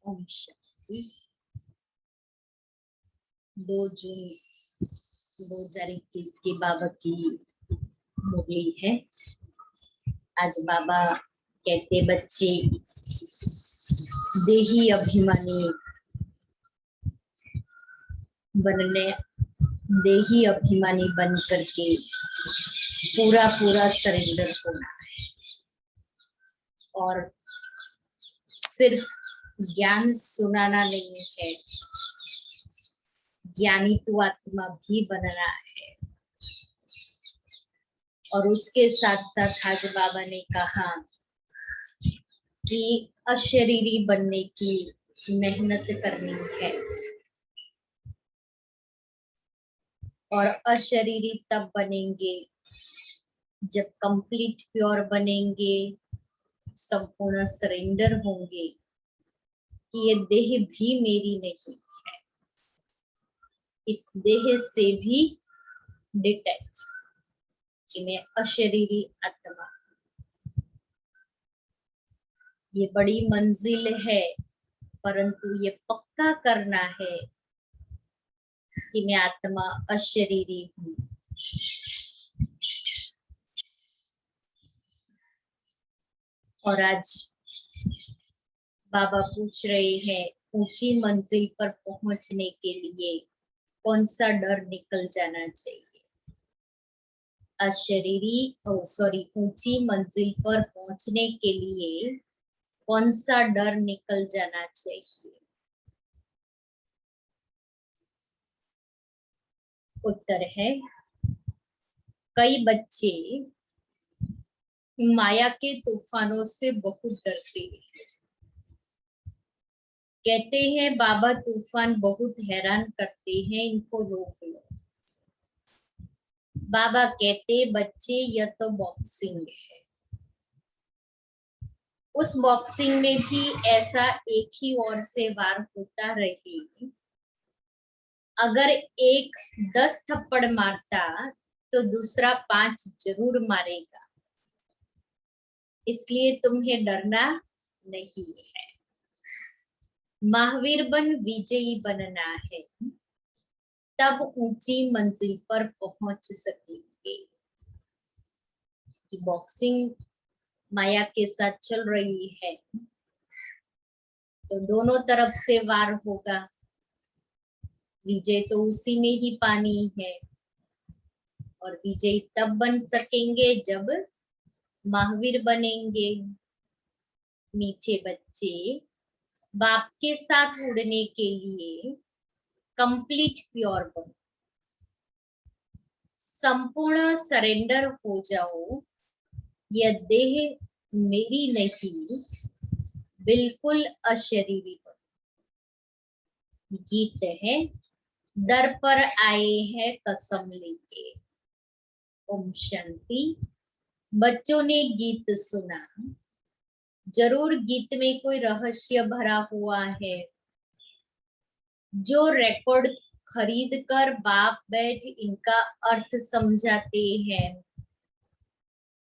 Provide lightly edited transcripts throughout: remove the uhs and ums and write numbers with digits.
ओम शांति। 2 जून 2021 की बाबा की मुरली है। आज बाबा कहते बच्चे देही अभिमानी बनने, देही अभिमानी बन करके पूरा सरेंडर होना है और सिर्फ ज्ञान सुनाना नहीं है, ज्ञानी तो आत्मा भी बनना है। और उसके साथ साथ आज बाबा ने कहा कि अशरीरी बनने की मेहनत करनी है और अशरीरी तब बनेंगे जब कंप्लीट प्योर बनेंगे, संपूर्ण सरेंडर होंगे कि ये देह भी मेरी नहीं है, इस देह से भी डिटैच, कि मैं अशरीरी आत्मा। ये बड़ी मंजिल है, परंतु ये पक्का करना है कि मैं आत्मा अशरीरी हूँ। और आज बाबा पूछ रहे हैं, ऊंची मंजिल पर पहुंचने के लिए कौन सा डर निकल जाना चाहिए? अशरीरी ऊंची मंजिल पर पहुंचने के लिए कौन सा डर निकल जाना चाहिए? उत्तर है, कई बच्चे माया के तूफानों से बहुत डरते हैं। कहते हैं बाबा तूफान बहुत हैरान करते हैं, इनको रोक लो। बाबा कहते बच्चे यह तो बॉक्सिंग है, उस बॉक्सिंग में भी ऐसा एक ही ओर से वार होता रहे। अगर एक 10 थप्पड़ मारता तो दूसरा 5 जरूर मारेगा, इसलिए तुम्हें डरना नहीं है। महावीर बन विजयी बनना है, तब ऊंची मंजिल पर पहुंच सकेंगे। बॉक्सिंग माया के साथ चल रही है तो दोनों तरफ से वार होगा, विजय तो उसी में ही पानी है। और विजयी तब बन सकेंगे जब महावीर बनेंगे। मीठे बच्चे बाप के साथ उड़ने के लिए कंप्लीट प्योर बनो, संपूर्ण सरेंडर हो जाओ। यह देह मेरी नहीं, बिल्कुल अशरीरी बनो। गीत है, दर पर आए हैं कसम लेके। ओम शांति। बच्चों ने गीत सुना, जरूर गीत में कोई रहस्य भरा हुआ है। जो रिकॉर्ड खरीद कर बाप बैठ इनका अर्थ समझाते हैं,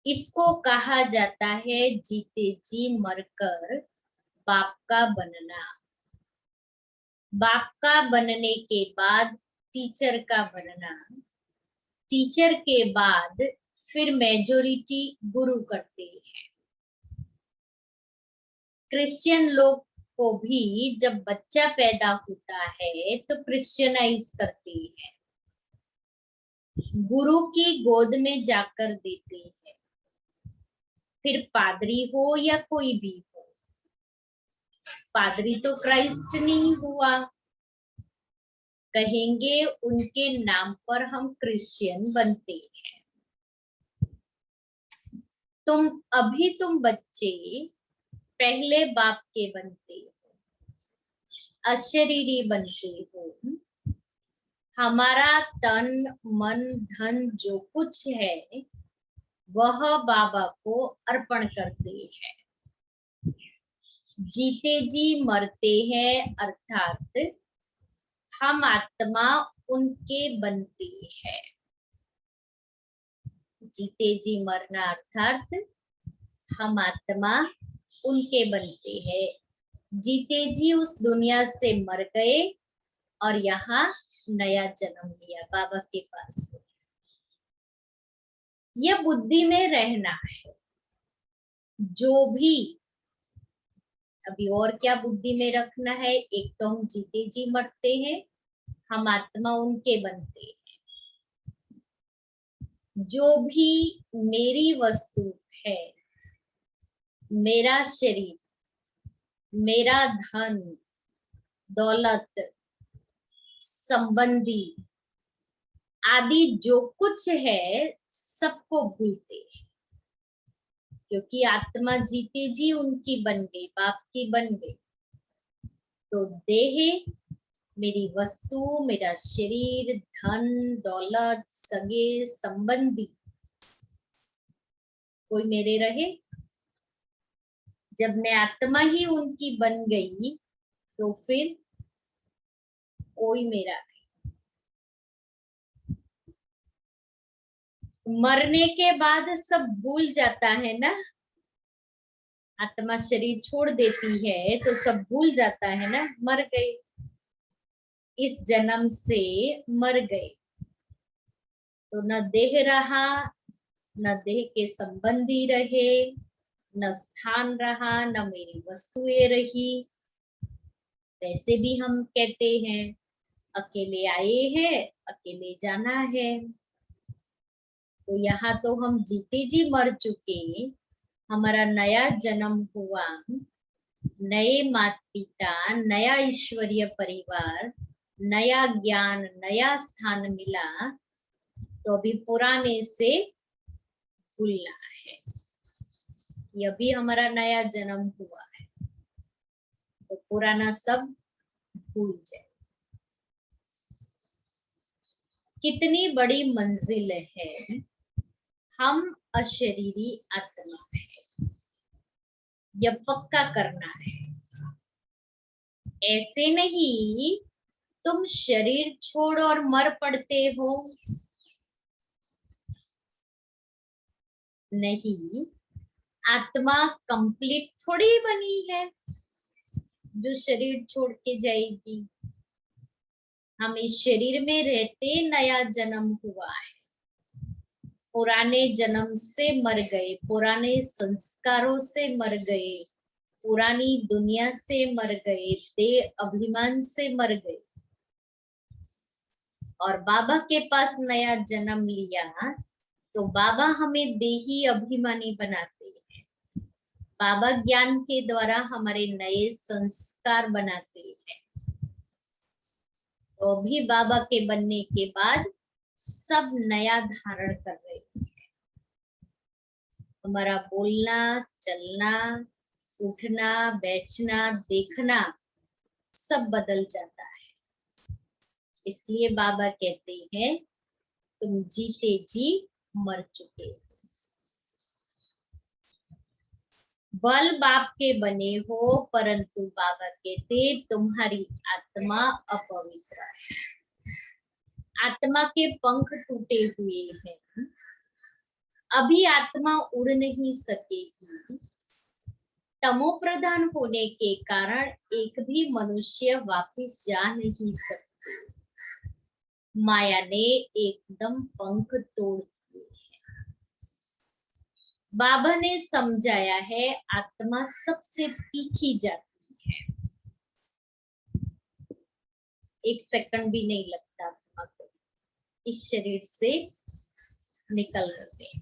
इसको कहा जाता है जीते जी मरकर बाप का बनना। बाप का बनने के बाद टीचर का बनना, टीचर के बाद फिर मेजोरिटी गुरु करते हैं। क्रिश्चियन लोग को भी जब बच्चा पैदा होता है तो क्रिश्चियनाइज करते हैं, गुरु की गोद में जाकर देते हैं। फिर पादरी हो या कोई भी हो, पादरी तो क्राइस्ट नहीं हुआ, कहेंगे उनके नाम पर हम क्रिश्चियन बनते हैं। तुम बच्चे पहले बाप के बनते हो, अशरीरी बनते हो। हमारा तन मन धन जो कुछ है वह बाबा को अर्पण करते हैं। जीते जी मरते हैं, अर्थात हम आत्मा उनके बनते हैं। जीते जी मरना अर्थात हम आत्मा उनके बनते हैं। जीते जी उस दुनिया से मर गए और यहाँ नया जन्म लिया बाबा के पास से। ये बुद्धि में रहना है। जो भी अभी और क्या बुद्धि में रखना है, एक तो हम जीते जी मरते हैं, हम आत्मा उनके बनते हैं। जो भी मेरी वस्तु है, मेरा शरीर, मेरा धन दौलत संबंधी आदि जो कुछ है सबको भूलते हैं, क्योंकि आत्मा जीते जी उनकी बन गई, बाप की बन गई। तो देह मेरी वस्तु, मेरा शरीर, धन दौलत सगे संबंधी कोई मेरे रहे। जब मैं आत्मा ही उनकी बन गई तो फिर कोई मेरा नहीं। मरने के बाद सब भूल जाता है ना, आत्मा शरीर छोड़ देती है तो सब भूल जाता है ना, मर गए, इस जन्म से मर गए। तो न देह रहा, न देह के संबंधी रहे, न स्थान रहा, न मेरी वस्तुएं रही। वैसे भी हम कहते हैं अकेले आए हैं, अकेले जाना है। तो यहाँ तो हम जीते जी मर चुके, हमारा नया जन्म हुआ, नए माता पिता, नया ईश्वरीय परिवार, नया ज्ञान, नया स्थान मिला, तो अभी पुराने से भूलना है। ये अभी हमारा नया जन्म हुआ है, तो पुराना सब भूल जाए। कितनी बड़ी मंजिल है, हम अशरीरी आत्मा है, यह पक्का करना है। ऐसे नहीं तुम शरीर छोड़ और मर पड़ते हो, नहीं, आत्मा कंप्लीट थोड़ी बनी है जो शरीर छोड़ के जाएगी। हम इस शरीर में रहते नया जन्म हुआ है, पुराने जन्म से मर गए, पुराने संस्कारों से मर गए, पुरानी दुनिया से मर गए, देह अभिमान से मर गए और बाबा के पास नया जन्म लिया। तो बाबा हमें देही अभिमानी बनाते हैं, बाबा ज्ञान के द्वारा हमारे नए संस्कार बनाते हैं। तो भी बाबा के बनने के बाद सब नया धारण कर रहे हैं। हमारा बोलना, चलना, उठना, बैठना, देखना सब बदल जाता है। इसलिए बाबा कहते हैं तुम जीते जी मर चुके, बल बाप के बने हो, परंतु बाबा कहते तुम्हारी आत्मा अपवित्र है, आत्मा के पंख टूटे हुए हैं, अभी आत्मा उड़ नहीं सकेगी। तमो प्रधान होने के कारण एक भी मनुष्य वापस जा नहीं सकते, माया ने एकदम पंख तोड़ दिए हैं। बाबा ने समझाया है आत्मा सबसे तीखी जाती है, एक सेकंड भी नहीं लगता आत्मा को इस शरीर से निकलने में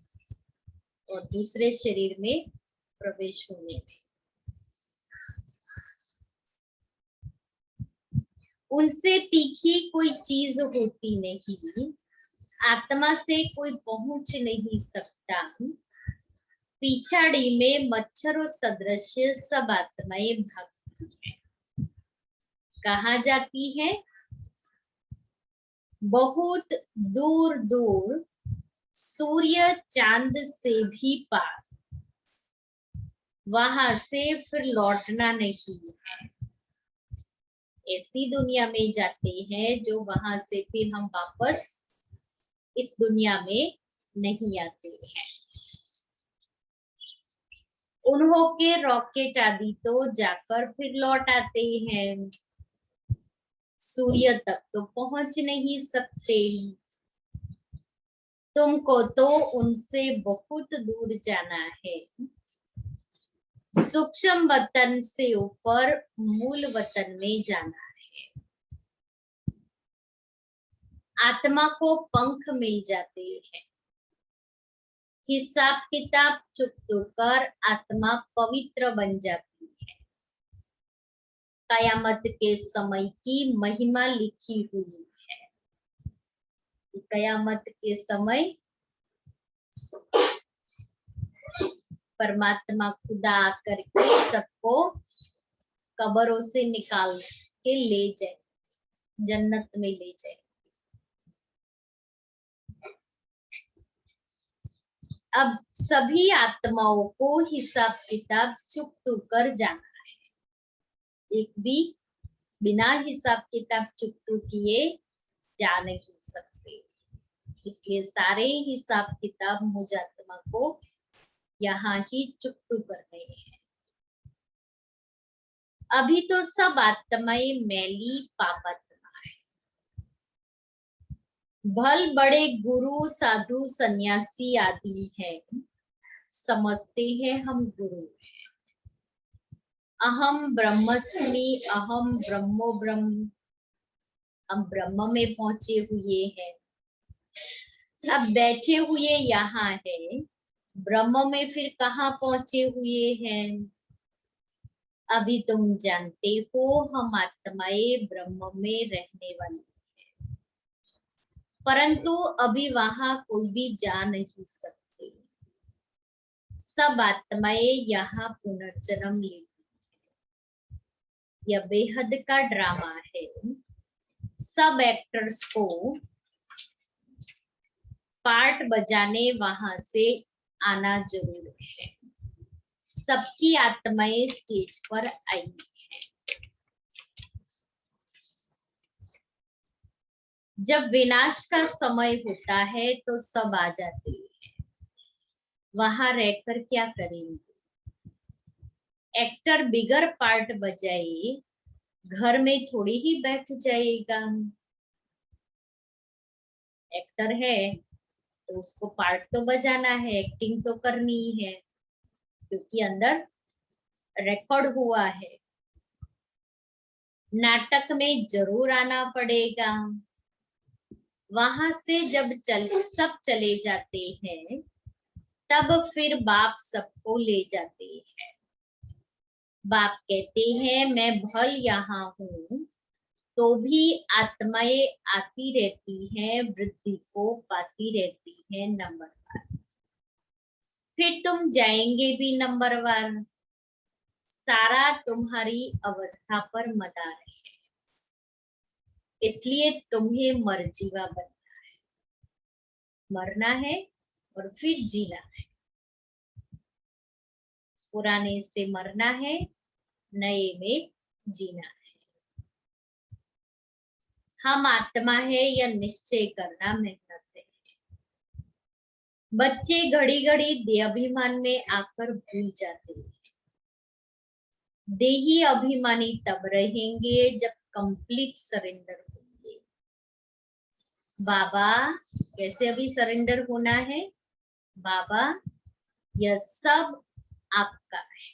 और दूसरे शरीर में प्रवेश होने में। उनसे तीखी कोई चीज होती नहीं, आत्मा से कोई पहुंच नहीं सकता। पिछाड़ी में मच्छरों सदृश सब आत्माएं भागती हैं। कहाँ जाती है? बहुत दूर दूर, सूर्य चांद से भी पार, वहां से फिर लौटना नहीं है। ऐसी दुनिया में जाते हैं जो वहां से फिर हम वापस इस दुनिया में नहीं आते हैं। उन्हों के रॉकेट आदि तो जाकर फिर लौट आते हैं, सूर्य तक तो पहुंच नहीं सकते। तुमको तो उनसे बहुत दूर जाना है। सूक्ष्म वतन से ऊपर मूल वतन में जाना है। आत्मा को पंख मिल जाते हैं। हिसाब किताब चुकतो कर आत्मा पवित्र बन जाती है। कयामत के समय की महिमा लिखी हुई है। कयामत के समय परमात्मा खुदा करके सबको कब्रों से निकाल के ले जाए, जन्नत में ले जाए। अब सभी आत्माओं को हिसाब किताब चुकतो कर जाना है। एक भी बिना हिसाब किताब चुकतो किए जा नहीं सकते। इसलिए सारे हिसाब किताब मुझ आत्मा को यहाँ ही चुकतो करने हैं। अभी तो सब आत्माएं मैली पापात्मा है। भल बड़े गुरु साधु सन्यासी आदि हैं, समझते हैं हम गुरु हैं। अहम ब्रह्मस्मि, अहम ब्रह्मो ब्रह्म, हम ब्रह्म में पहुंचे हुए हैं। अब बैठे हुए यहाँ है, ब्रह्म में फिर कहाँ पहुंचे हुए हैं? अभी तुम जानते हो हम आत्माएं ब्रह्म में रहने वाली है, परंतु अभी वहां कोई भी जा नहीं सकते। सब आत्माएं यहाँ पुनर्जन्म लेती है। यह बेहद का ड्रामा है। सब एक्टर्स को पार्ट बजाने वहां से आना जरूर है। सबकी आत्माएं स्टेज पर आई है। जब विनाश का समय होता है तो सब आ जाते हैं। वहां रहकर क्या करेंगे? एक्टर बिगर पार्ट बजाए घर में थोड़ी ही बैठ जाएगा। एक्टर है तो उसको पार्ट तो बजाना है, एक्टिंग तो करनी है, क्योंकि अंदर रिकॉर्ड हुआ है। नाटक में जरूर आना पड़ेगा। वहां से जब सब चले जाते हैं तब फिर बाप सबको ले जाते हैं। बाप कहते हैं मैं भल यहाँ हूँ तो भी आत्माएं आती रहती हैं, वृद्धि को पाती रहती है नंबरवार। फिर तुम जाएंगे भी नंबरवार। सारा तुम्हारी अवस्था पर मदार है, इसलिए तुम्हें मरजीवा बनना है। मरना है और फिर जीना है। पुराने से मरना है, नए में जीना है। हम आत्मा है यह निश्चय करना मेहनत है। बच्चे घड़ी घड़ी देहाभिमान में आकर भूल जाते हैं। देही अभिमानी तब रहेंगे जब कंप्लीट सरेंडर होंगे। बाबा कैसे अभी सरेंडर होना है? बाबा यह सब आपका है,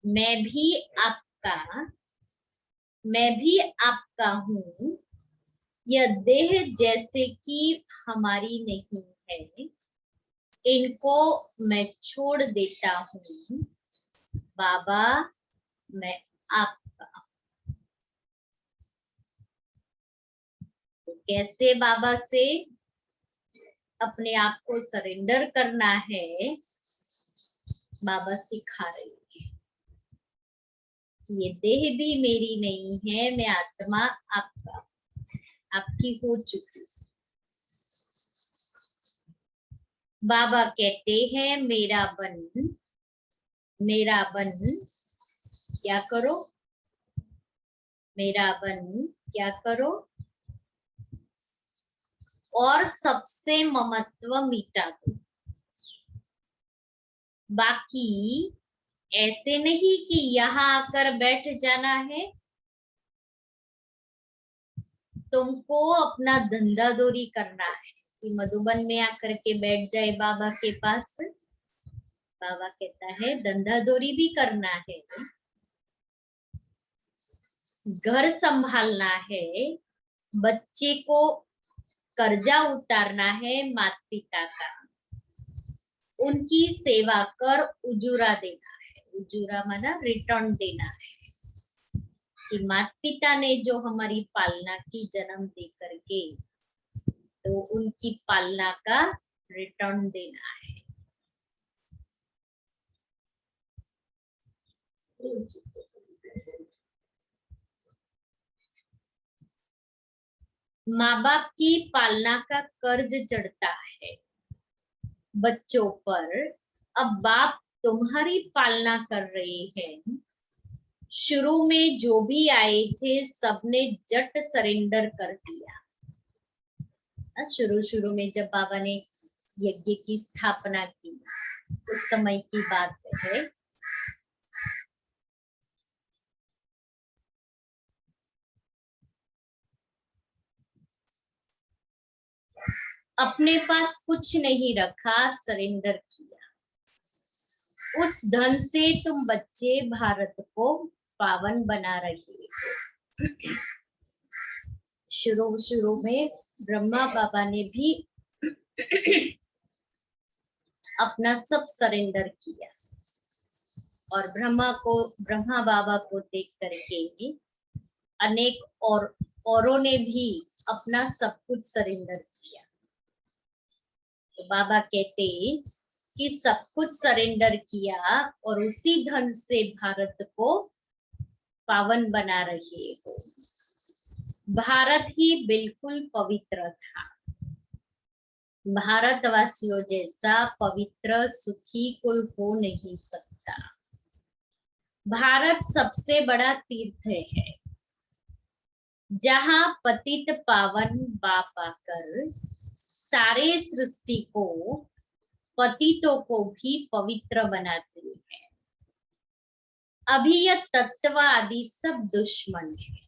मैं भी आपका हूँ। यह देह जैसे कि हमारी नहीं है, इनको मैं छोड़ देता हूँ। बाबा मैं आपका। तो कैसे बाबा से अपने आप को सरेंडर करना है, बाबा सिखा रहे हैं कि ये देह भी मेरी नहीं है, मैं आत्मा आपकी हो चुकी। बाबा कहते हैं मेरा बन क्या करो? मेरा बन क्या करो? और सबसे ममत्व मिटा दो। बाकी ऐसे नहीं कि यहाँ आकर बैठ जाना है, तुमको अपना धंधा दोरी करना है कि मधुबन में आकर के बैठ जाए बाबा के पास। बाबा कहता है धंधा दोरी भी करना है, घर संभालना है, बच्चे को कर्जा उतारना है माता पिता का, उनकी सेवा कर उजूरा देना है। उजूरा माना रिटर्न देना है कि माता पिता ने जो हमारी पालना की जन्म दे करके, तो उनकी पालना का रिटर्न देना है। माँ बाप की पालना का कर्ज चढ़ता है बच्चों पर। अब बाप तुम्हारी पालना कर रहे हैं। शुरू में जो भी आए थे सबने जट सरेंडर कर दिया। शुरू में जब बाबा ने यज्ञ की स्थापना की, उस समय की बात है। अपने पास कुछ नहीं रखा, सरेंडर किया। उस धन से तुम बच्चे भारत को पावन बना रहे हो। शुरू में ब्रह्मा बाबा ने भी अपना सब सरेंडर किया, और ब्रह्मा बाबा को देख करके अनेक औरों ने भी अपना सब कुछ सरेंडर किया। तो बाबा कहते कि सब कुछ सरेंडर किया और उसी धन से भारत को पावन बना रहे हो। भारत ही बिल्कुल पवित्र था। भारतवासियों जैसा पवित्र सुखी कोई हो नहीं सकता। भारत सबसे बड़ा तीर्थ है, जहां पतित पावन बाप आकर सारे सृष्टि को, पतितों को भी पवित्र बनाते हैं। अभी यह तत्व आदि सब दुश्मन है।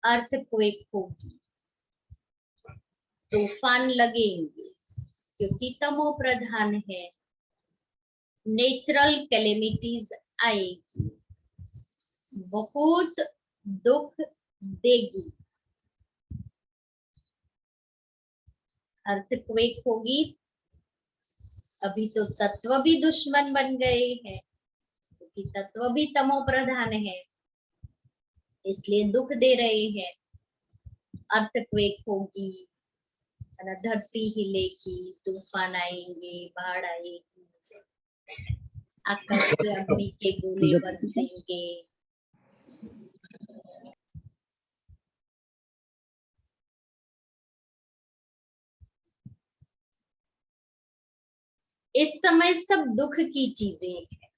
अर्थक्वेक होगी, तूफान लगेंगे, क्योंकि तमो प्रधान है। नेचुरल कैलेमिटीज आएगी, बहुत दुख देगी। अर्थक्वेक होगी। अभी तो तत्व भी दुश्मन बन गए हैं, क्योंकि तत्व भी तमो प्रधान है, इसलिए दुख दे रहे हैं। अर्थक्वेक होगी, धरती हिलेगी, तूफान आएंगे, बाढ़ आएगी, आकाश से अग्नि के गोले बरसेंगे। इस समय सब दुख की चीजें हैं।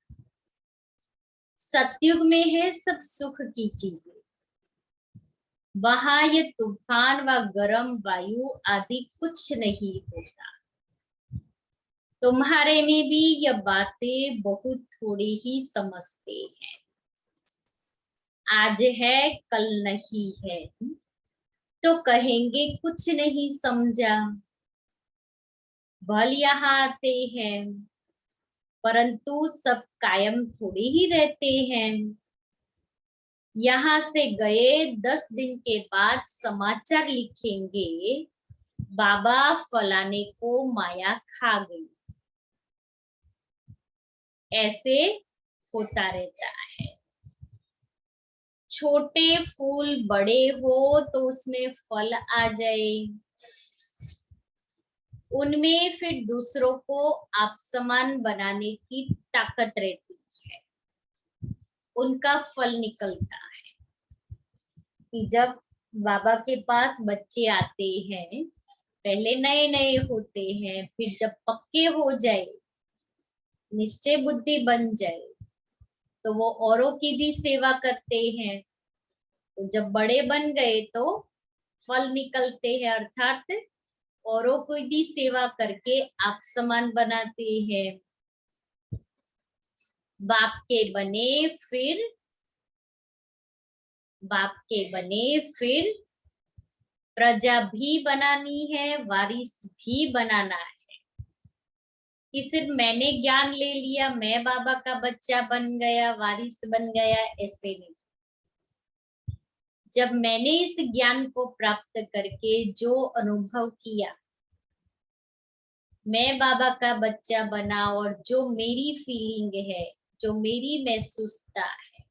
सतयुग में है सब सुख की चीजें। वहां ये तूफान व गर्म वायु आदि कुछ नहीं होता। तुम्हारे में भी यह बातें बहुत थोड़ी ही समझते हैं। आज है कल नहीं है, तो कहेंगे कुछ नहीं समझा। भल यहाँ आते हैं, परंतु सब कायम थोड़ी ही रहते हैं। यहाँ से गए 10 दिन के बाद समाचार लिखेंगे, बाबा फलाने को माया खा गई। ऐसे होता रहता है। छोटे फूल बड़े हो तो उसमें फल आ जाए, उनमें फिर दूसरों को आप समान बनाने की ताकत रहती है, उनका फल निकलता है। कि जब बाबा के पास बच्चे आते हैं, पहले नए नए होते हैं, फिर जब पक्के हो जाए, निश्चय बुद्धि बन जाए, तो वो औरों की भी सेवा करते हैं। तो जब बड़े बन गए तो फल निकलते हैं, अर्थात औरों को भी सेवा करके आप समान बनाते हैं। बाप के बने फिर प्रजा भी बनानी है, वारिस भी बनाना है। कि सिर्फ मैंने ज्ञान ले लिया, मैं बाबा का बच्चा बन गया, वारिस बन गया, ऐसे नहीं। जब मैंने इस ज्ञान को प्राप्त करके जो अनुभव किया, मैं बाबा का बच्चा बना, और जो मेरी फीलिंग है, जो मेरी महसूसता है,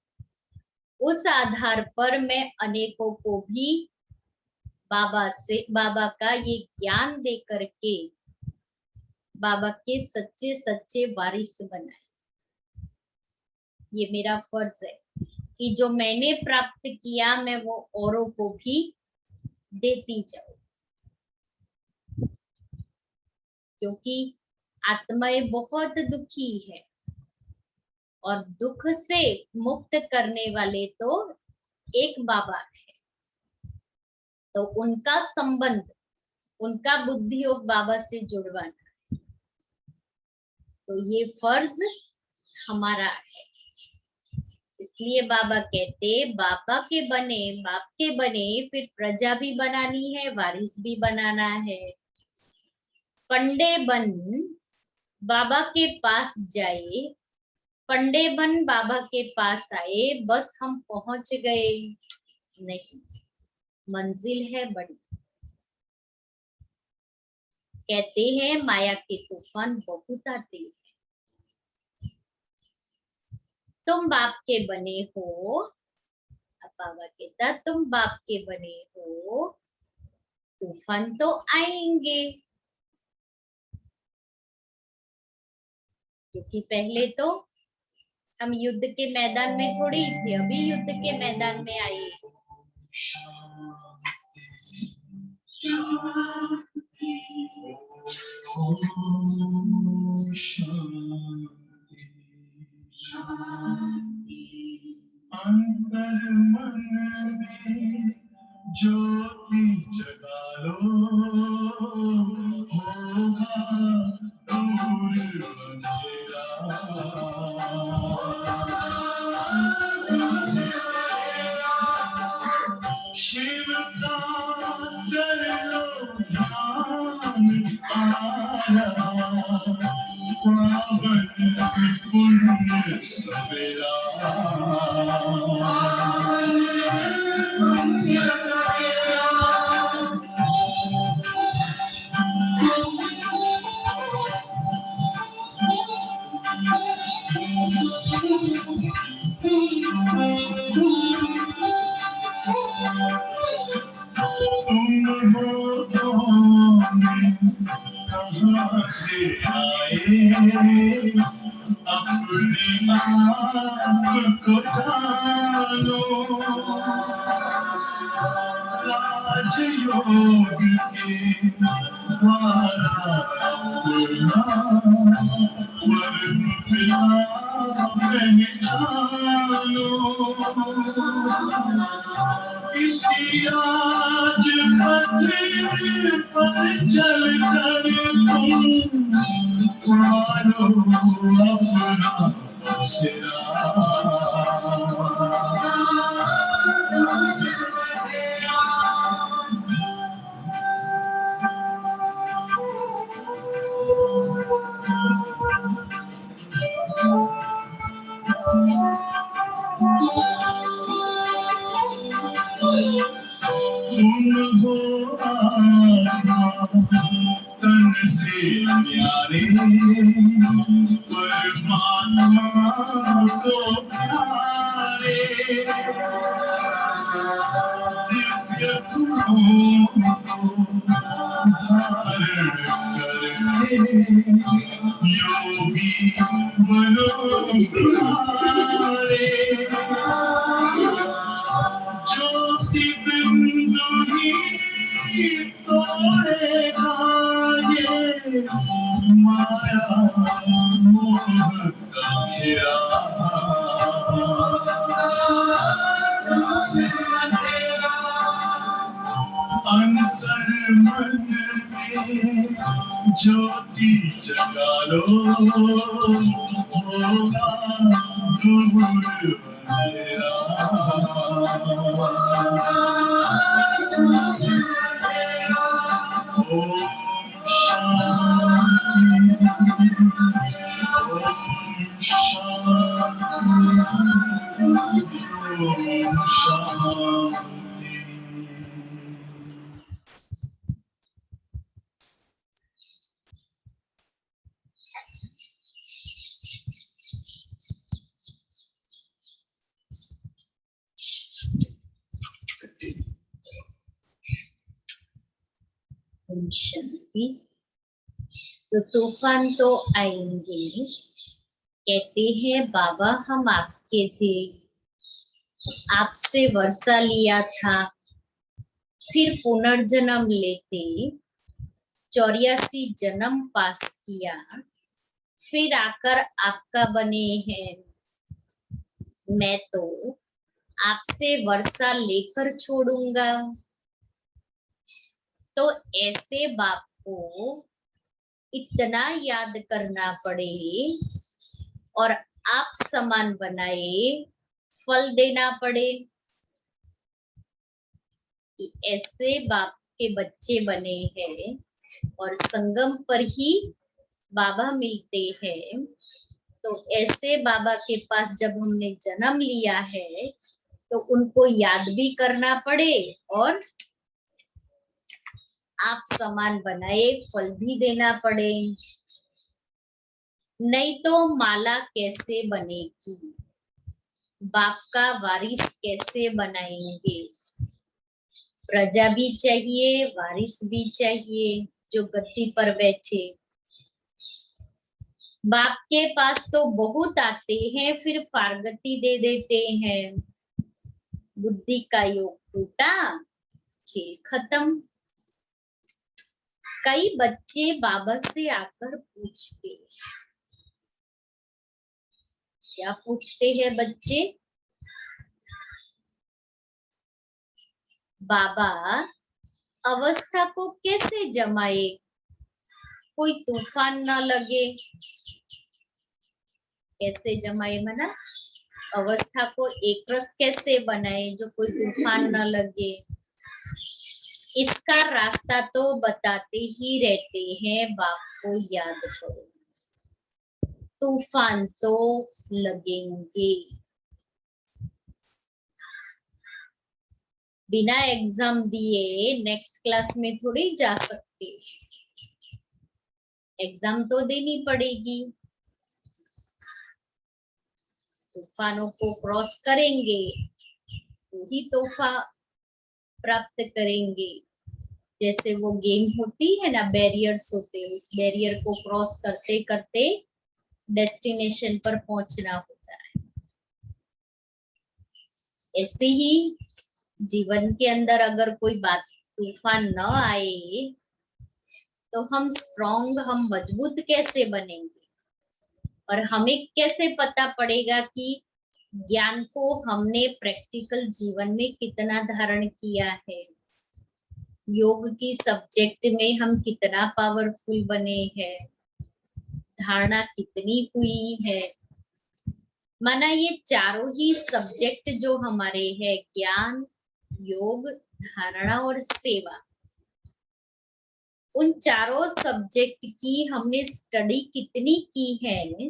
उस आधार पर मैं अनेकों को भी बाबा का ये ज्ञान दे करके बाबा के सच्चे सच्चे वारिस बनाए। ये मेरा फर्ज है कि जो मैंने प्राप्त किया मैं वो औरों को भी देती जाऊं, क्योंकि आत्माएं बहुत दुखी है और दुख से मुक्त करने वाले तो एक बाबा है। तो उनका संबंध, उनका बुद्धि योग बाबा से जुड़वाना, तो ये फर्ज हमारा है। इसलिए बाबा कहते, बाबा के बने, बाप के बने, फिर प्रजा भी बनानी है, वारिस भी बनाना है। पंडे बन बाबा के पास जाए, पंडे बन बाबा के पास आए, बस हम पहुंच गए नहीं, मंजिल है बड़ी। कहते हैं माया के तूफान बहुत आते हैं। तुम बाप के बने हो, अब बाबा कहता तुम बाप के बने हो, तूफान तो आएंगे, क्योंकि पहले तो हम युद्ध के मैदान में थोड़ी थे, अभी युद्ध के मैदान में आए। अंतर मन में ज्योति जगा लो, होगा दूर अंधेरा। शिव का कर लो ध्यान, आया पावन पुण्य सवेरा। तुम हो कहाँ से आए, अपने आप को जानो, राजयोग के द्वारा वर्म पिता पहचानो। इसी आज पथ पर चल कर तुम पालो अपना बसेरा। तुम हो आत्मा तन से प्यारे, परमात्मा को प्यारे, दिव्य गुणों को धारण करके योगी बनो तुम्हारे। ज्योति बिंदु ही तोड़ेगा ये माया मोह का घेरा। अंतर मन में ज्योति जगा लो, होगा शांति। तो तूफान तो आएंगे, कहते हैं बाबा हम आपके थे, आपसे वर्षा लिया था, फिर पुनर्जन्म लेते 84 जन्म पास किया, फिर आकर आपका बने हैं। मैं तो आपसे वर्षा लेकर छोड़ूंगा। तो ऐसे बाप को इतना याद करना पड़े और आप समान बनाए फल देना पड़े कि ऐसे बाप के बच्चे बने हैं और संगम पर ही बाबा मिलते हैं। तो ऐसे बाबा के पास जब हमने जन्म लिया है तो उनको याद भी करना पड़े और आप समान बनाए फल भी देना पड़े, नहीं तो माला कैसे बनेगी, बाप का वारिस कैसे बनाएंगे। प्रजा भी चाहिए, वारिस भी चाहिए जो गद्दी पर बैठे। बाप के पास तो बहुत आते हैं, फिर फारगती दे देते हैं। बुद्धि का योग टूटा, खेल खत्म। कई बच्चे बाबा से आकर पूछते, क्या पूछते हैं बच्चे? बाबा अवस्था को कैसे जमाए, कोई तूफान न लगे। कैसे जमाए मना, अवस्था को एक रस कैसे बनाए जो कोई तूफान न लगे। इसका रास्ता तो बताते ही रहते हैं, बाप को याद करो, तूफान तो लगेंगे। बिना एग्जाम दिए नेक्स्ट क्लास में थोड़ी जा सकते, एग्जाम तो देनी पड़ेगी। तूफानों को क्रॉस करेंगे तो ही तोहफा प्राप्त करेंगे। जैसे वो गेम होती है ना, बैरियर्स होते हैं, उस बैरियर को क्रॉस करते करते डेस्टिनेशन पर पहुंचना होता है। ऐसे ही जीवन के अंदर अगर कोई बात तूफान न आए तो हम स्ट्रॉन्ग, हम मजबूत कैसे बनेंगे। और हमें कैसे पता पड़ेगा कि ज्ञान को हमने प्रैक्टिकल जीवन में कितना धारण किया है, योग की सब्जेक्ट में हम कितना पावरफुल बने हैं, धारणा कितनी हुई है। माना ये चारों ही सब्जेक्ट जो हमारे हैं, ज्ञान, योग, धारणा और सेवा, उन चारों सब्जेक्ट की हमने स्टडी कितनी की है,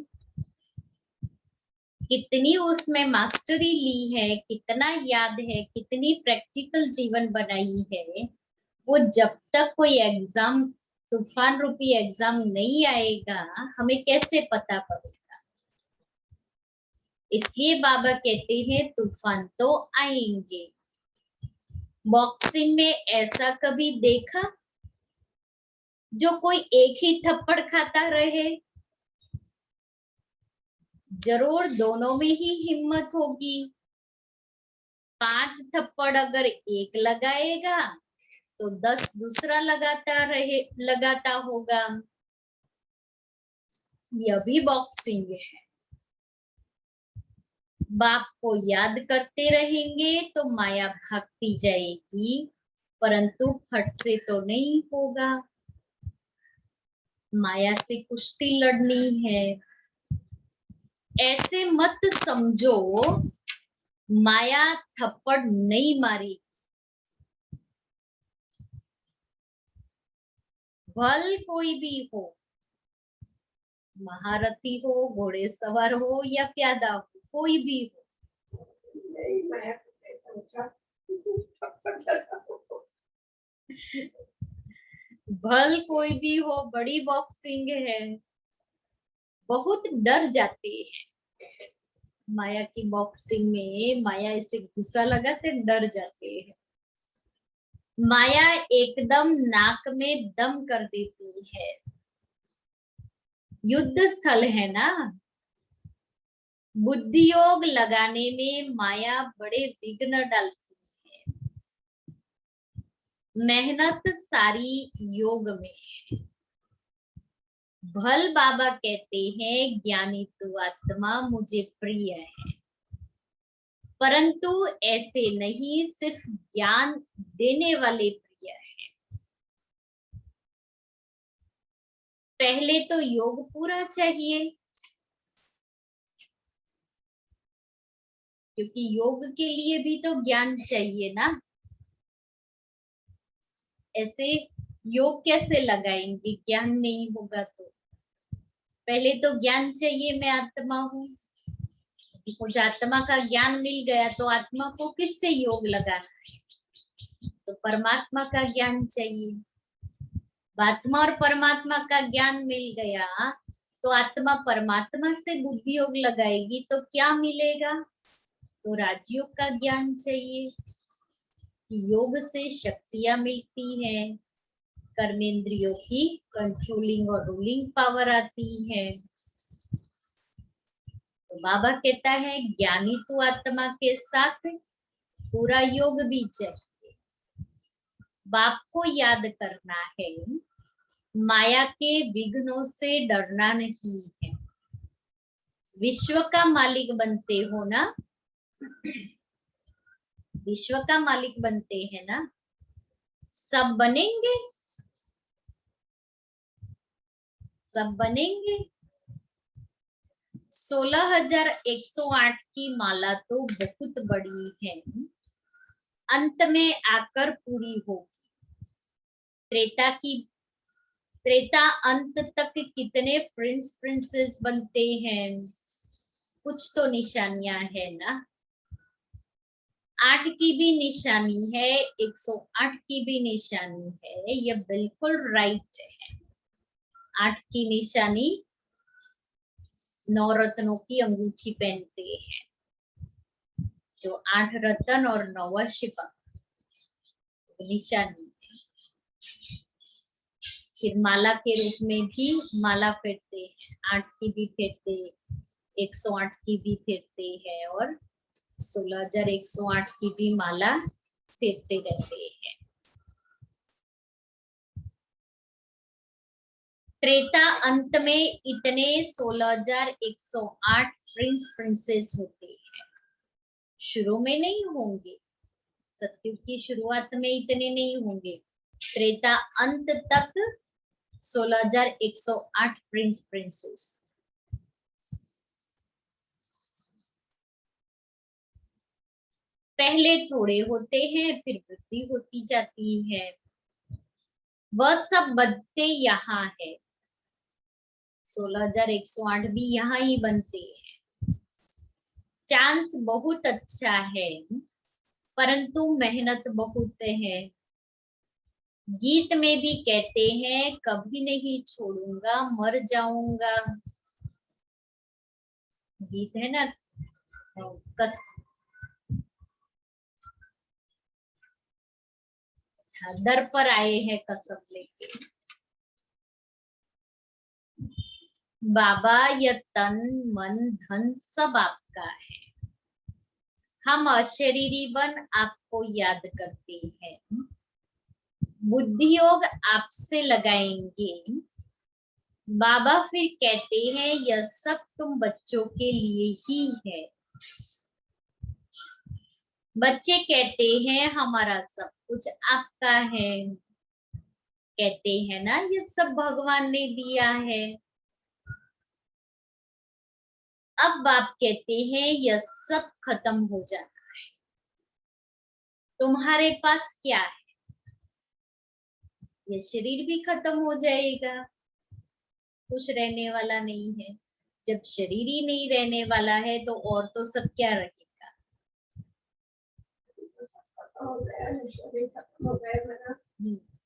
कितनी उसमें मास्टरी ली है, कितना याद है, कितनी प्रैक्टिकल जीवन बनाई है, वो जब तक कोई एग्जाम, तूफान रूपी एग्जाम नहीं आएगा हमें कैसे पता पड़ेगा। इसलिए बाबा कहते हैं तूफान तो आएंगे। बॉक्सिंग में ऐसा कभी देखा जो कोई एक ही थप्पड़ खाता रहे? जरूर दोनों में ही हिम्मत होगी। 5 थप्पड़ अगर एक लगाएगा तो 10 दूसरा लगाता होगा। यह भी बॉक्सिंग है। बाप को याद करते रहेंगे तो माया भागती जाएगी, परंतु फट से तो नहीं होगा। माया से कुश्ती लड़नी है, ऐसे मत समझो माया थप्पड़ नहीं मारी, भल कोई भी हो, महारथी हो, घोड़े सवार हो या प्यादा हो, कोई भी हो। भल कोई भी हो, बड़ी बॉक्सिंग है, बहुत डर जाते हैं माया की बॉक्सिंग में। माया इसे गुस्सा लगाते डर जाते हैं। माया एकदम नाक में दम कर देती है। युद्ध स्थल है ना, बुद्धि योग लगाने में माया बड़े विघ्न डालती है। मेहनत सारी योग में है। भल बाबा कहते हैं ज्ञानी तू आत्मा मुझे प्रिय है, परंतु ऐसे नहीं, सिर्फ ज्ञान देने वाले प्रिय है। पहले तो योग पूरा चाहिए, क्योंकि योग के लिए भी तो ज्ञान चाहिए ना। ऐसे योग कैसे लगाएंगे, ज्ञान नहीं होगा तो। पहले तो ज्ञान चाहिए, मैं आत्मा हूँ। मुझे आत्मा का ज्ञान मिल गया तो आत्मा को किससे योग लगाना है, तो परमात्मा का ज्ञान चाहिए। आत्मा और परमात्मा का ज्ञान मिल गया तो आत्मा परमात्मा से बुद्धि योग लगाएगी तो क्या मिलेगा, तो राजयोग का ज्ञान चाहिए कि योग से शक्तियां मिलती हैं, कर्मेंद्रियों की कंट्रोलिंग और रूलिंग पावर आती है। तो बाबा कहता है ज्ञानी तो आत्मा के साथ पूरा योग भी चाहिए। बाप को याद करना है, माया के विघ्नों से डरना नहीं है। विश्व का मालिक बनते हो ना, विश्व का मालिक बनते हैं ना, सब बनेंगे, सब बनेंगे। 16,108 की माला तो बहुत बड़ी है, अंत में आकर पूरी होगी। त्रेता अंत तक कितने प्रिंस प्रिंसेस बनते हैं, कुछ तो निशानियां है ना। 8 की भी निशानी है, 108 की भी निशानी है, ये बिल्कुल राइट है। 8 की निशानी 9 रत्नों की अंगूठी पहनते हैं, जो 8 रत्न और 9वां शिपा निशानी है। फिर माला के रूप में भी माला फेरते हैं, 8 की भी फेरते, 108 की भी फेरते हैं और 16,108 की भी माला फेरते रहते हैं। त्रेता अंत में इतने 16,108 प्रिंस प्रिंसेस होते हैं, शुरू में नहीं होंगे। सत्युग की शुरुआत में इतने नहीं होंगे, त्रेता अंत तक 16,108 प्रिंस प्रिंसेस। पहले थोड़े होते हैं, फिर वृद्धि होती जाती है। वह सब बनते यहाँ है, 16,108 भी यहाँ ही बनते हैं। चांस बहुत अच्छा है, परंतु मेहनत बहुत है। गीत में भी कहते हैं कभी नहीं छोड़ूंगा, मर जाऊंगा। गीत है ना, दर पर आए हैं कसम लेके। बाबा यह तन मन धन सब आपका है, हम अशरीरी बन आपको याद करते हैं। बुद्धि योग आपसे लगाएंगे। बाबा फिर कहते हैं यह सब तुम बच्चों के लिए ही है। बच्चे कहते हैं हमारा सब कुछ आपका है, कहते हैं ना ये सब भगवान ने दिया है। अब बाप कहते हैं यह सब खत्म हो जाना है, तुम्हारे पास क्या है? ये शरीर भी खत्म हो जाएगा, कुछ रहने वाला नहीं है। जब शरीर ही नहीं रहने वाला है तो और तो सब क्या रहेगा?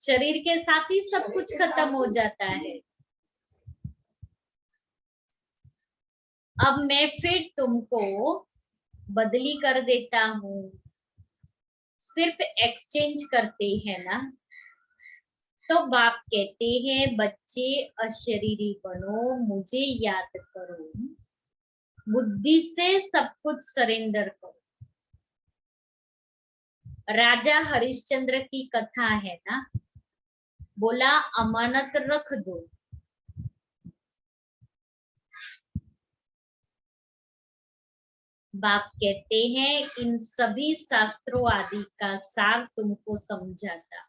शरीर के साथ ही सब कुछ खत्म हो जाता है। अब मैं फिर तुमको बदली कर देता हूँ, सिर्फ एक्सचेंज करते हैं ना। तो बाप कहते हैं बच्चे अशरीरी बनो, मुझे याद करो, बुद्धि से सब कुछ सरेंडर करो। राजा हरिश्चंद्र की कथा है ना, बोला अमानत रख दो, बाप कहते हैं इन सभी शास्त्रों आदि का सार तुमको समझाता,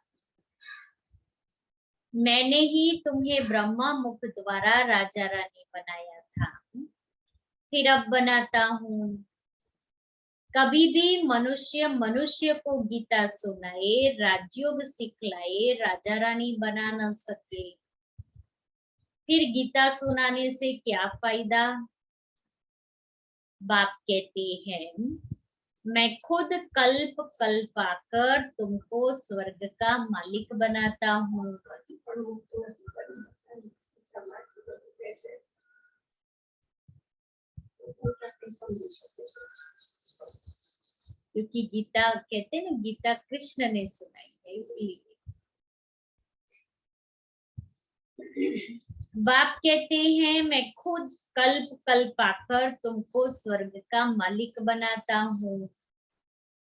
मैंने ही तुम्हें ब्रह्मा मुख द्वारा राजा रानी बनाया था, फिर अब बनाता हूँ। कभी भी मनुष्य मनुष्य को गीता सुनाए, राजयोग सिखलाए, राजा रानी बना न सके, फिर गीता सुनाने से क्या फायदा? बाप कहते हैं मैं खुद कल्प कल्प आकर तुमको स्वर्ग का मालिक बनाता हूँ। क्योंकि गीता कहते हैं ना, गीता कृष्ण ने सुनाई है, इसलिए बाप कहते हैं मैं खुद कल्प कल्प आकर तुमको स्वर्ग का मालिक बनाता हूँ।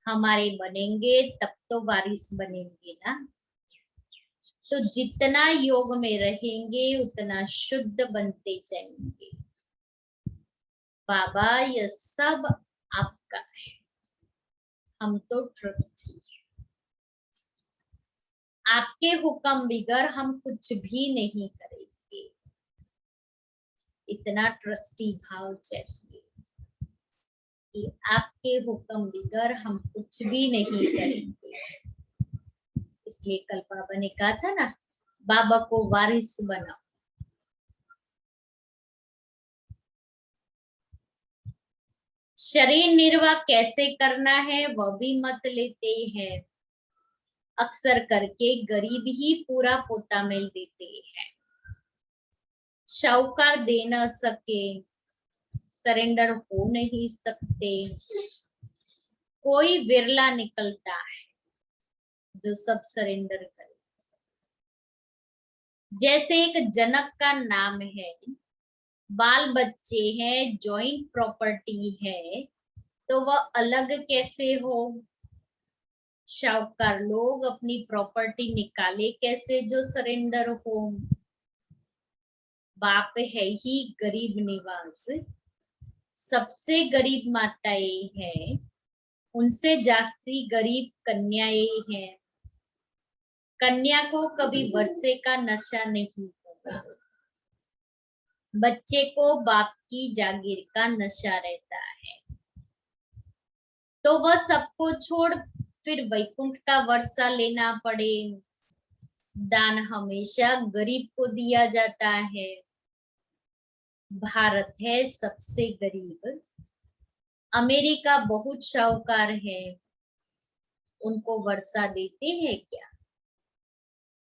हमारे बनेंगे तब तो वारिस बनेंगे ना। तो जितना योग में रहेंगे उतना शुद्ध बनते जाएंगे। बाबा यह सब आपका है, हम तो ट्रस्टी हैं। आपके हुक्म बिगर हम कुछ भी नहीं करेंगे, इतना ट्रस्टी भाव चाहिए कि आपके हुक्म बिगर हम कुछ भी नहीं करेंगे। इसलिए कल बाबा ने कहा था ना, बाबा को वारिस बनाओ। शरीर निर्वाह कैसे करना है वह भी मत लेते हैं, अक्सर करके गरीब ही पूरा पोता मिल देते हैं। शाहूकार दे न सके, सरेंडर हो नहीं सकते, कोई विरला निकलता है जो सब सरेंडर करे। जैसे एक जनक का नाम है, बाल बच्चे हैं, जॉइंट प्रॉपर्टी है, तो वह अलग कैसे हो? शाहूकार लोग अपनी प्रॉपर्टी निकाले कैसे जो सरेंडर हो? बाप है ही गरीब निवास, सबसे गरीब माताएं हैं, उनसे जास्ती गरीब कन्याएं हैं। कन्या को कभी वर्षे का नशा नहीं होगा, बच्चे को बाप की जागीर का नशा रहता है। तो वह सबको छोड़ फिर वैकुंठ का वर्षा लेना पड़े। दान हमेशा गरीब को दिया जाता है। भारत है सबसे गरीब, अमेरिका बहुत शाहूकार है, उनको वर्षा देते हैं क्या?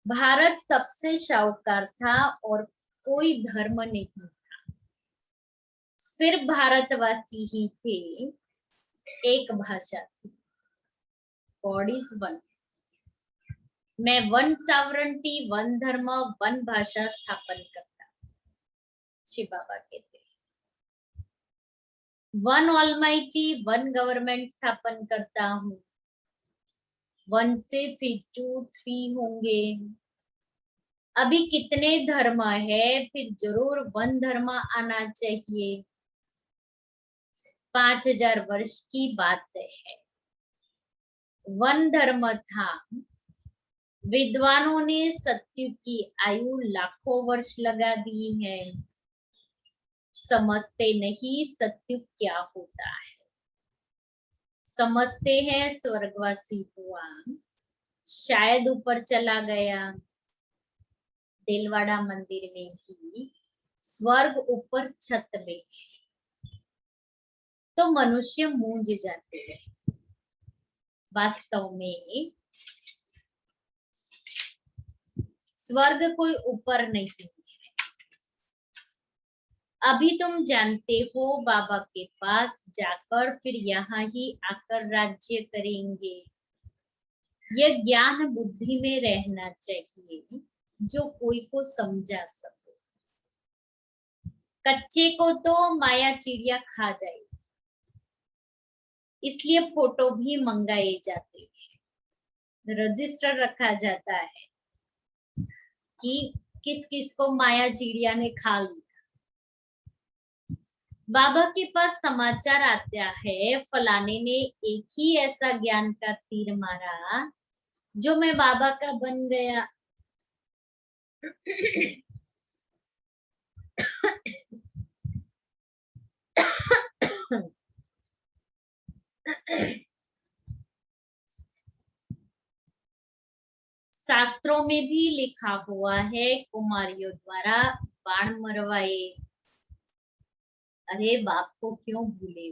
भारत सबसे शाहूकार था और कोई धर्म नहीं था, सिर्फ भारतवासी ही थे, एक भाषा थी, गॉड इज वन। मैं वन सॉवरेंटी, वन धर्म, वन भाषा स्थापन करता, शिव बाबा कहते हैं। वन ऑलमाइटी, वन गवर्नमेंट स्थापन करता हूँ। वन से फिर 2, 3 होंगे। अभी कितने धर्म है, फिर जरूर वन धर्म आना चाहिए। 5000 वर्ष की बात है, वन धर्म था। विद्वानों ने सत्युग की आयु लाखों वर्ष लगा दी है। समझते नहीं सत्युग क्या होता है। समझते हैं स्वर्गवासी हुआ, शायद ऊपर चला गया। दिलवाड़ा मंदिर में भी स्वर्ग ऊपर छत में है, तो मनुष्य मूंझ जाते हैं। वास्तव में स्वर्ग कोई ऊपर नहीं है। अभी तुम जानते हो बाबा के पास जाकर फिर यहाँ ही आकर राज्य करेंगे। यह ज्ञान बुद्धि में रहना चाहिए जो कोई को समझा सके। कच्चे को तो माया चिड़िया खा जाए, इसलिए फोटो भी मंगाए जाते हैं, रजिस्टर रखा जाता है कि किस किस को माया चिड़िया ने खा लिया। बाबा के पास समाचार आता है फलाने ने एक ही ऐसा ज्ञान का तीर मारा जो मैं बाबा का बन गया। शास्त्रों में भी लिखा हुआ है कुमारियों द्वारा बाण मरवाए। अरे बाप को क्यों भूले।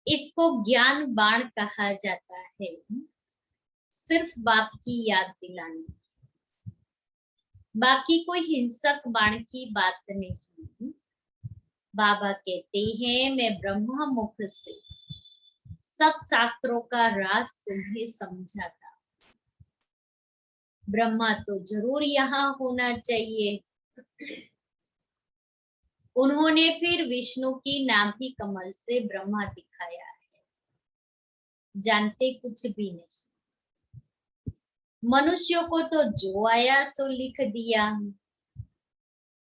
इसको ज्ञान बाण कहा जाता है, सिर्फ बाप की याद दिलाने। बाकी कोई हिंसक बाण की बात नहीं। बाबा कहते हैं मैं ब्रह्मा मुख से सब शास्त्रों का राज तुम्हें समझाता। ब्रह्मा तो जरूर यहाँ होना चाहिए। उन्होंने फिर विष्णु की नाभि कमल से ब्रह्मा दिखाया है। जानते कुछ भी नहीं। मनुष्यों को तो जो आया सो लिख दिया।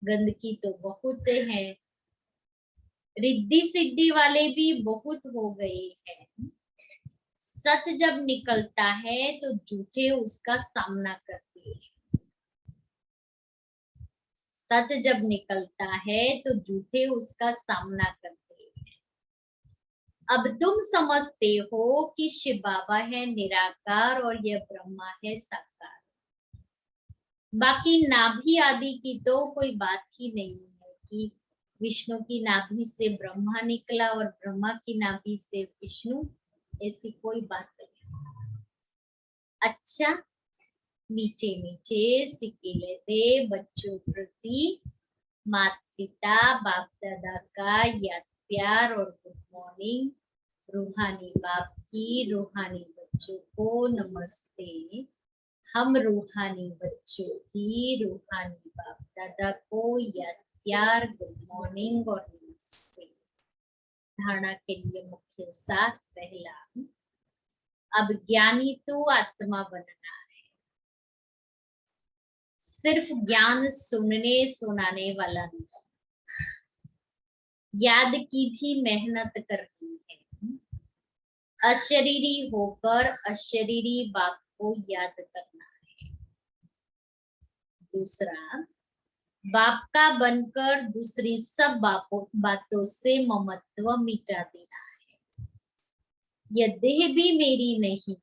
गंदगी तो बहुत है, रिद्धि सिद्धि वाले भी बहुत हो गए हैं। सच जब निकलता है तो झूठे उसका सामना करते हैं। सच जब निकलता है तो झूठे उसका सामना करते हैं। अब तुम समझते हो कि शिव बाबा है निराकार और यह ब्रह्मा है साकार। बाकी नाभि आदि की तो कोई बात ही नहीं है कि विष्णु की नाभि से ब्रह्मा निकला और ब्रह्मा की नाभि से विष्णु, ऐसी कोई बात नहीं। अच्छा, मीठे मीठे सिक्के लेते बच्चों प्रति माता पिता बाप दादा का याद प्यार और गुड मॉर्निंग। रूहानी बाप की रूहानी बच्चों को नमस्ते। हम रूहानी बच्चों की रूहानी बाप दादा को याद प्यार गुड मॉर्निंग और नमस्ते। धारणा के लिए मुख्य सार पहला, अब ज्ञानी तो आत्मा बनना है। सिर्फ ज्ञान सुनने सुनाने वाला नहीं, याद की भी मेहनत करनी है। अशरीरी होकर अशरीरी बाप को याद करना है। दूसरा, बाप का बनकर दूसरी सब बातों से ममत्व मिटा देना है। यह देह भी मेरी नहीं,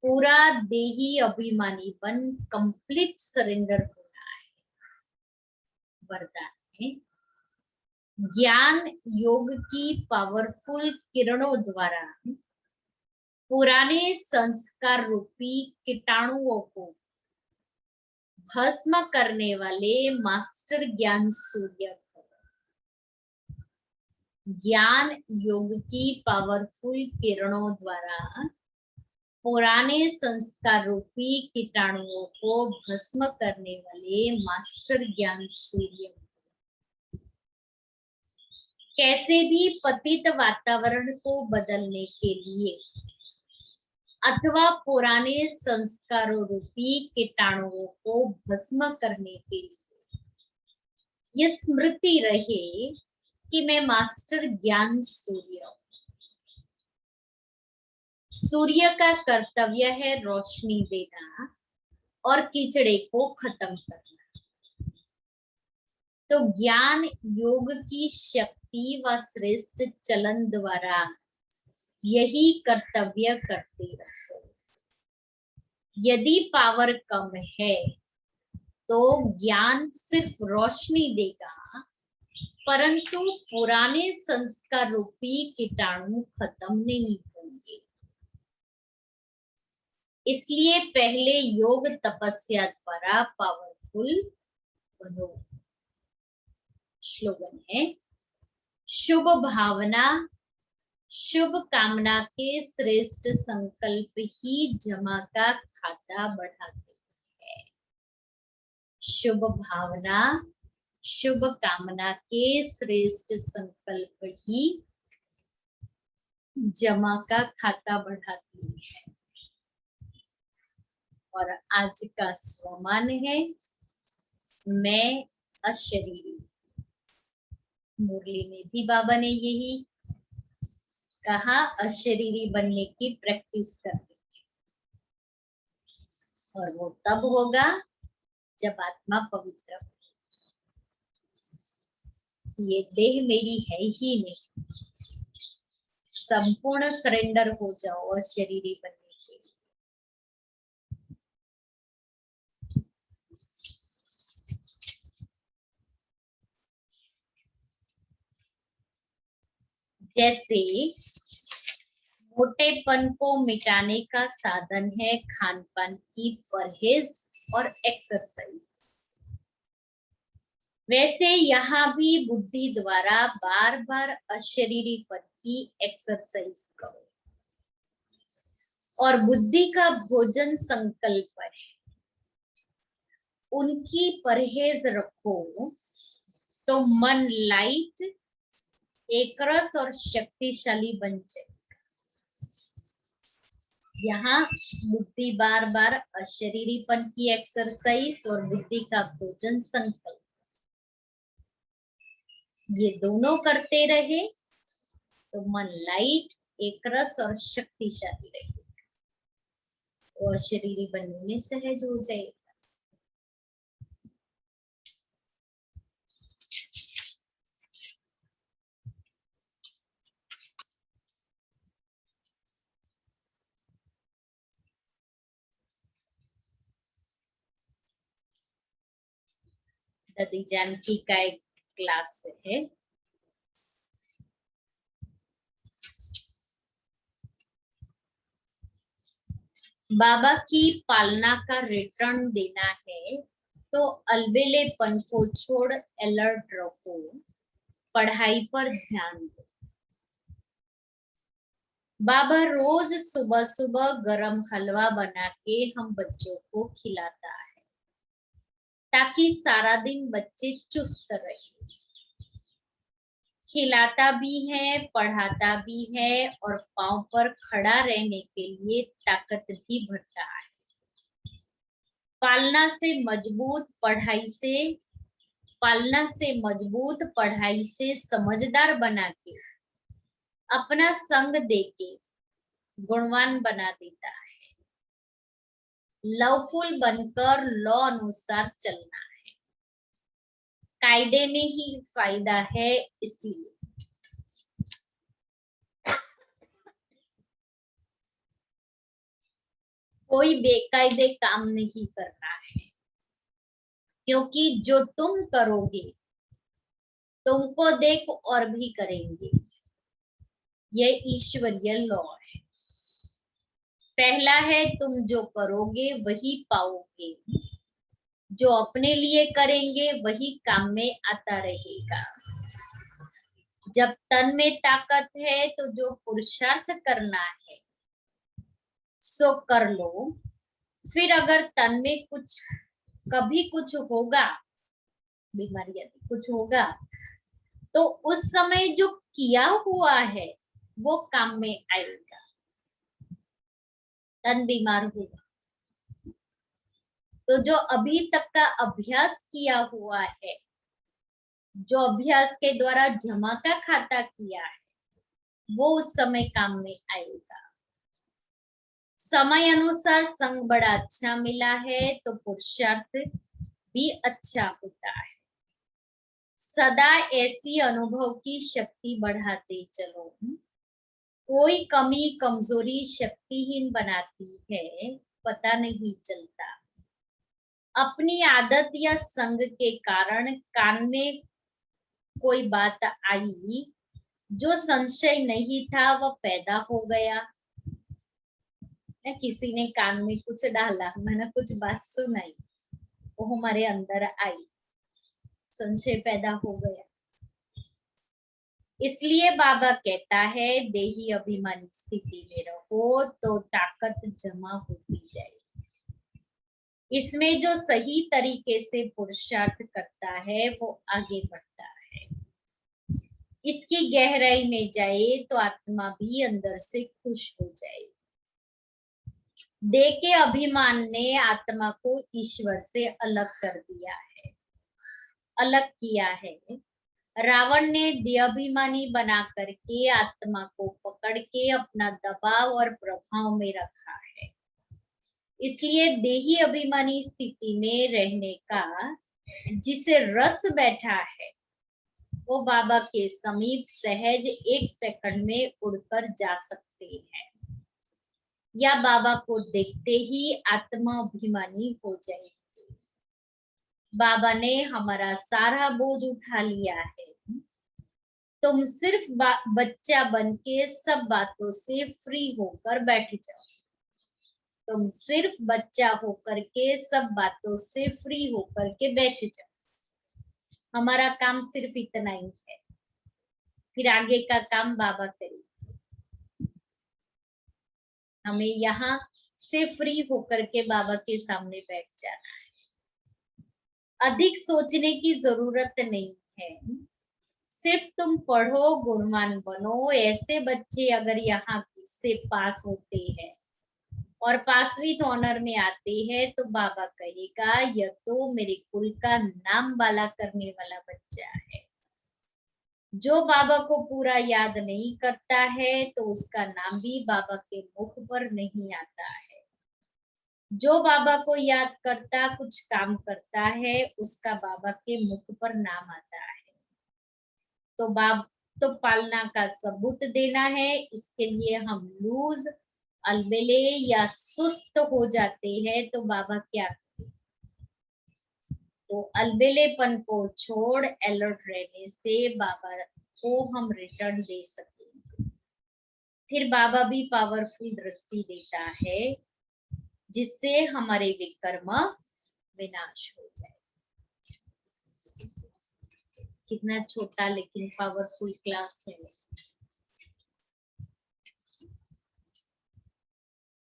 पूरा देही अभिमानी बन कंप्लीट सरेंडर होना है। वरदान है, ज्ञान योग की पावरफुल किरणों द्वारा पुराने संस्कार रूपी कीटाणुओं को भस्म करने वाले मास्टर ज्ञान सूर्य को। ज्ञान योग की पावरफुल किरणों द्वारा पुराने संस्कार रूपी कीटाणुओं को भस्म करने वाले मास्टर ज्ञान सूर्य कैसे भी पतित वातावरण को बदलने के लिए अथवा पुराने संस्कारों रूपी कीटाणुओं को भस्म करने के लिए यह स्मृति रहे कि मैं मास्टर ज्ञान सूर्य हूं। सूर्य का कर्तव्य है रोशनी देना और कीचड़े को खत्म करना। तो ज्ञान योग की शक्ति व श्रेष्ठ चलन द्वारा यही कर्तव्य करते रहो। यदि पावर कम है तो ज्ञान सिर्फ रोशनी देगा, परंतु पुराने संस्कार रूपी कीटाणु खत्म नहीं होंगे। इसलिए पहले योग तपस्या द्वारा पावरफुल बनो। स्लोगन है, शुभ भावना शुभ कामना के श्रेष्ठ संकल्प ही जमा का खाता बढ़ाते हैं। शुभ भावना शुभ कामना के श्रेष्ठ संकल्प ही जमा का खाता बढ़ाती है। और आज का स्वमान है, मैं अशरीरी। मुरली में भी बाबा ने यही कहा, अशरीरी बनने की प्रैक्टिस करनी है। और वो तब होगा जब आत्मा पवित्र हो। ये देह मेरी है ही नहीं, संपूर्ण सरेंडर हो जाओ अशरीरी बनने के लिए। जैसे मोटेपन को मिटाने का साधन है खान पान की परहेज और एक्सरसाइज, वैसे यहाँ भी बुद्धि द्वारा बार बार अशरीरीपन की एक्सरसाइज करो। और बुद्धि का भोजन संकल्प है, उनकी परहेज रखो तो मन लाइट, एकरस और शक्तिशाली बन जाए। यहाँ बुद्धि बार बार अशरीरीपन की एक्सरसाइज और बुद्धि का भोजन संकल्प, ये दोनों करते रहे तो मन लाइट, एकरस और शक्तिशाली रहेगा, तो अशरीरी बनने में सहज हो जाएगा। दादी जानकी का एक क्लास है, बाबा की पालना का रिटर्न देना है तो अलबेलेपन को छोड़ अलर्ट रहो, पढ़ाई पर ध्यान दो। बाबा रोज सुबह सुबह गरम हलवा बना के हम बच्चों को खिलाता है ताकि सारा दिन बच्चे चुस्त रहे। खिलाता भी है, पढ़ाता भी है और पांव पर खड़ा रहने के लिए ताकत भी भरता है। पालना से मजबूत पढ़ाई से समझदार बना के अपना संग देके गुणवान बना देता है। लवफुल बनकर लॉ अनुसार चलना है, कायदे में ही फायदा है, इसलिए कोई बेकायदे काम नहीं करना है, क्योंकि जो तुम करोगे तुमको देख और भी करेंगे। ये ईश्वरीय लॉ है। पहला है, तुम जो करोगे वही पाओगे, जो अपने लिए करेंगे वही काम में आता रहेगा। जब तन में ताकत है तो जो पुरुषार्थ करना है सो कर लो। फिर अगर तन में कभी कुछ होगा, बीमारी आदि कुछ होगा, तो उस समय जो किया हुआ है वो काम में आएगा। तन बीमार होगा तो जो अभी तक का अभ्यास किया हुआ है, जो अभ्यास के द्वारा जमा का खाता किया है, वो उस समय काम में आएगा। समय अनुसार संग बड़ा अच्छा मिला है तो पुरुषार्थ भी अच्छा होता है। सदा ऐसी अनुभव की शक्ति बढ़ाते चलो। कोई कमी कमजोरी शक्तिहीन बनाती है, पता नहीं चलता। अपनी आदत या संग के कारण कान में कोई बात आई, जो संशय नहीं था वह पैदा हो गया। किसी ने कान में कुछ डाला, मैंने कुछ बात सुनाई, वो हमारे अंदर आई, संशय पैदा हो गया। इसलिए बाबा कहता है देही अभिमानी स्थिति में रहो तो ताकत जमा होती जाएगी। इसमें जो सही तरीके से पुरुषार्थ करता है वो आगे बढ़ता है। इसकी गहराई में जाए तो आत्मा भी अंदर से खुश हो जाए। देह के अभिमान ने आत्मा को ईश्वर से अलग कर दिया है, अलग किया है। रावण ने देहाभिमानी बना करके आत्मा को पकड़ के अपना दबाव और प्रभाव में रखा है। इसलिए देही अभिमानी स्थिति में रहने का जिसे रस बैठा है वो बाबा के समीप सहज 1 सेकंड में उड़कर जा सकते हैं, या बाबा को देखते ही आत्मा अभिमानी हो जाएगी। बाबा ने हमारा सारा बोझ उठा लिया है। तुम सिर्फ बच्चा बन के सब बातों से फ्री होकर बैठ जाओ। तुम सिर्फ बच्चा होकर के सब बातों से फ्री होकर के बैठ जाओ। हमारा काम सिर्फ इतना ही है, फिर आगे का काम बाबा करेंगे। हमें यहाँ से फ्री होकर के बाबा के सामने बैठ जाना है। अधिक सोचने की जरूरत नहीं है, सिर्फ तुम पढ़ो, गुणवान बनो। ऐसे बच्चे अगर यहाँ से पास होते हैं और पास विद ऑनर में आते हैं तो बाबा कहेगा यह तो मेरे कुल का नाम वाला करने वाला बच्चा है। जो बाबा को पूरा याद नहीं करता है तो उसका नाम भी बाबा के मुख पर नहीं आता है। जो बाबा को याद करता, कुछ काम करता है, उसका बाबा के मुख पर नाम आता है। तो पालना का सबूत देना है। इसके लिए हम लूज, अलबेले या सुस्त हो जाते हैं तो बाबा क्या करें? तो अलबेलेपन को छोड़ अलर्ट रहने से बाबा को हम रिटर्न दे सकेंगे। फिर बाबा भी पावरफुल दृष्टि देता है जिससे हमारे विकर्म विनाश हो जाए। कितना छोटा लेकिन पावरफुल क्लास है।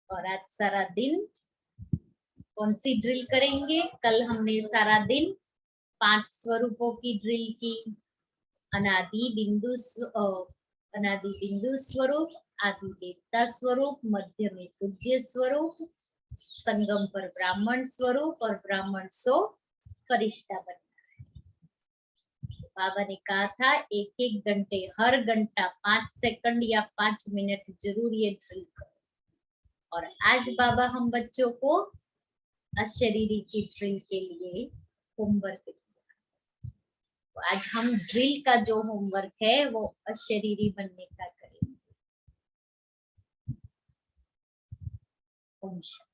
और आज सारा दिन कौन सी ड्रिल करेंगे? कल हमने सारा दिन 5 स्वरूपों की ड्रिल की। अनादि बिंदु स्वरूप, आदि देवता स्वरूप, मध्य में पूज्य स्वरूप, संगम पर ब्राह्मण स्वरूप और ब्राह्मण सो फरिश्ता बनना है। बाबा ने कहा था 1-1 घंटे, हर घंटा 5 सेकंड या 5 मिनट जरूर ये ड्रिल करो। और आज बाबा हम बच्चों को अशरीरी की ड्रिल के लिए होमवर्क दिया। तो आज हम ड्रिल का जो होमवर्क है वो अशरीरी बनने का करेंगे। ओम शांति।